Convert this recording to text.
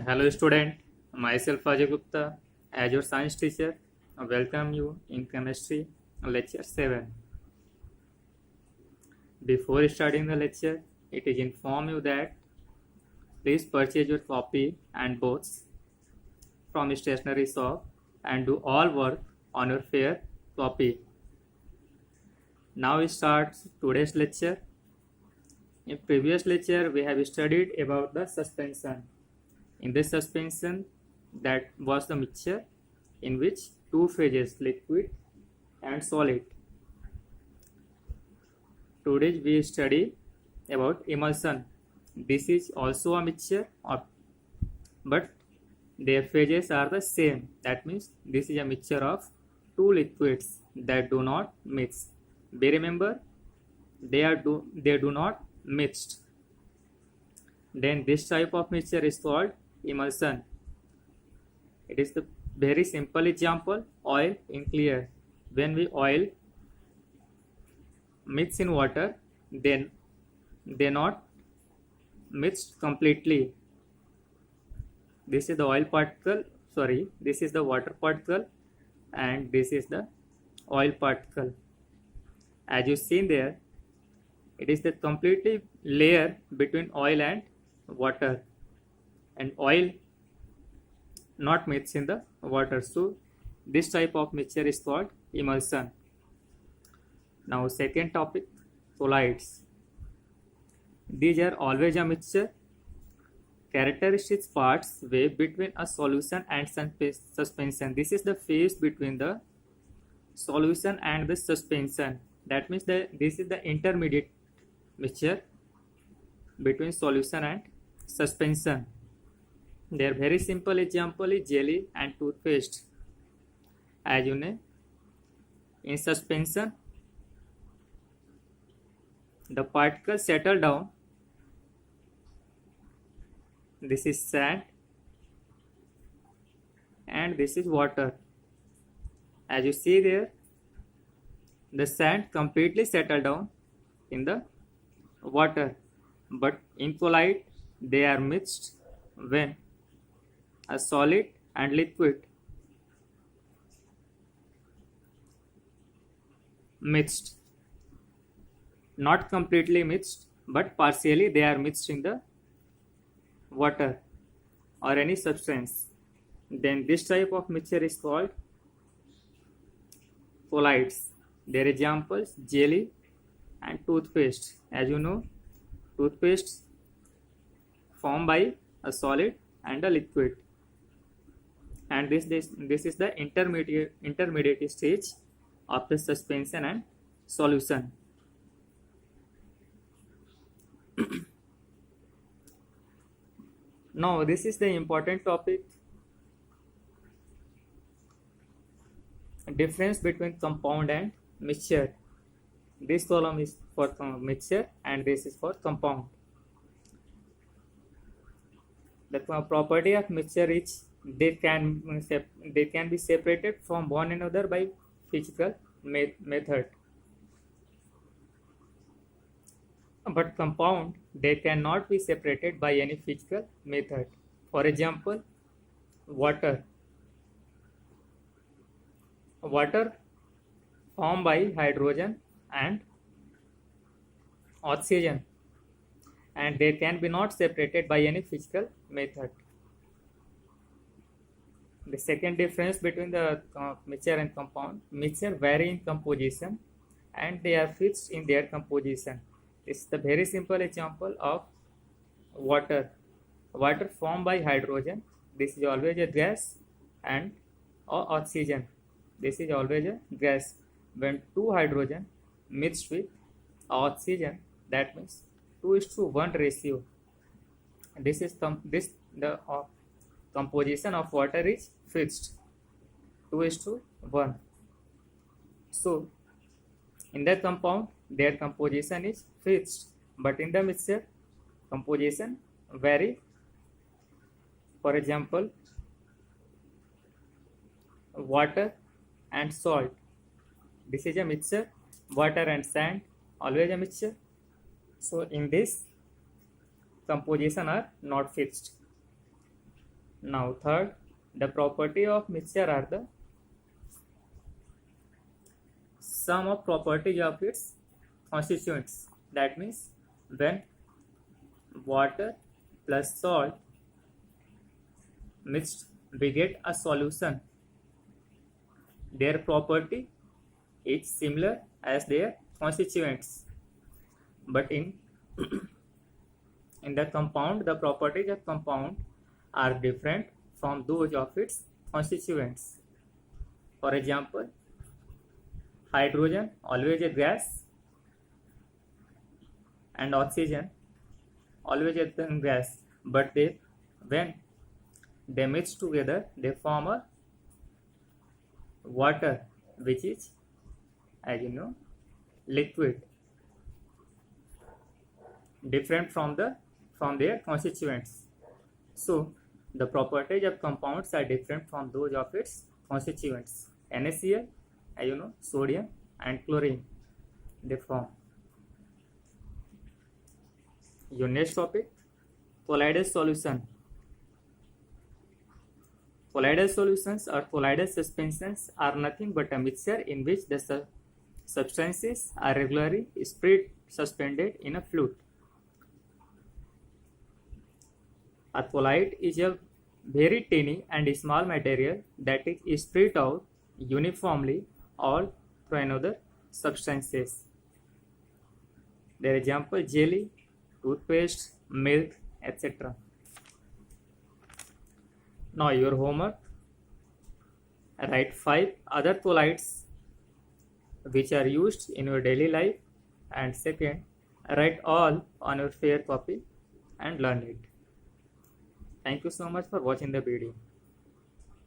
Hello student, myself Ajay Gupta as your science teacher. I welcome you in chemistry lecture 7. Before starting the lecture, it is inform you that please purchase your copy and books from stationery shop and do all work on your fair copy. Now we start today's lecture. In previous lecture we have studied about the suspension. In this suspension, that was the mixture in which two phases, liquid and solid. Today we study about emulsion. This is also a mixture, but their phases are the same. That means this is a mixture of two liquids that do not mix. They remember they do not mixed. Then this type of mixture is called emulsion. It is the very simple example, oil in clear. When we oil mix in water, then they not mixed completely. This is the oil particle, this is the water particle and this is the oil particle. As you seen there, it is the completely layer between oil and water, and oil not mixed in the water. So this type of mixture is called emulsion. Now second topic, solids. These are always a mixture. Characteristics parts way between a solution and suspension. This is the phase between the solution and the suspension. That means this is the intermediate mixture between solution and suspension. Their very simple example is jelly and toothpaste. As you know, in suspension, the particles settle down. This is sand and this is water. As you see there, the sand completely settle down in the water, but in solid they are mixed when a solid and liquid mixed, not completely mixed but partially they are mixed in the water or any substance. Then this type of mixture is called solids. Their examples, jelly and toothpaste. As you know, toothpaste formed by a solid and a liquid, and this is the intermediate stage of the suspension and solution. Now this is the important topic, difference between compound and mixture. This column is for mixture and this is for compound. The property of mixture is they can be separated from one another by physical method, but compound they cannot be separated by any physical method. For example, water formed by hydrogen and oxygen, and they can be not separated by any physical method. The second difference between the mixture and compound, mixture vary in composition and they are fixed in their composition. This is the very simple example of water. Water formed by hydrogen, this is always a gas, and or oxygen, this is always a gas. When two hydrogen mixed with oxygen, that means 2:1 ratio. This is the composition of water is fixed, 2:1. So in the compound their composition is fixed, but in the mixture composition vary. For example, water and salt, this is a mixture. Water and sand, always a mixture. So in this composition are not fixed. Now third, the property of mixture are the sum of properties of its constituents. That means when water plus salt mixed, we get a solution. Their property is similar as their constituents, but in in the compound, the properties of compound are different from those of its constituents. For example, hydrogen always a gas and oxygen always a gas, but when they mix together, they form a water, which is, as you know, liquid, different from their constituents. So the properties of compounds are different from those of its constituents. NaCl, as you know, sodium and chlorine, they form. Your next topic, colloidal solution. Colloidal solutions or colloidal suspensions are nothing but a mixture in which the substances are regularly spread suspended in a fluid. A colloid is a very tiny and small material that is spread out uniformly all through another substances. Their example, jelly, toothpaste, milk, etc. Now your homework, write 5 other colloids which are used in your daily life, and second, write all on your fair copy and learn it. Thank you so much for watching the video.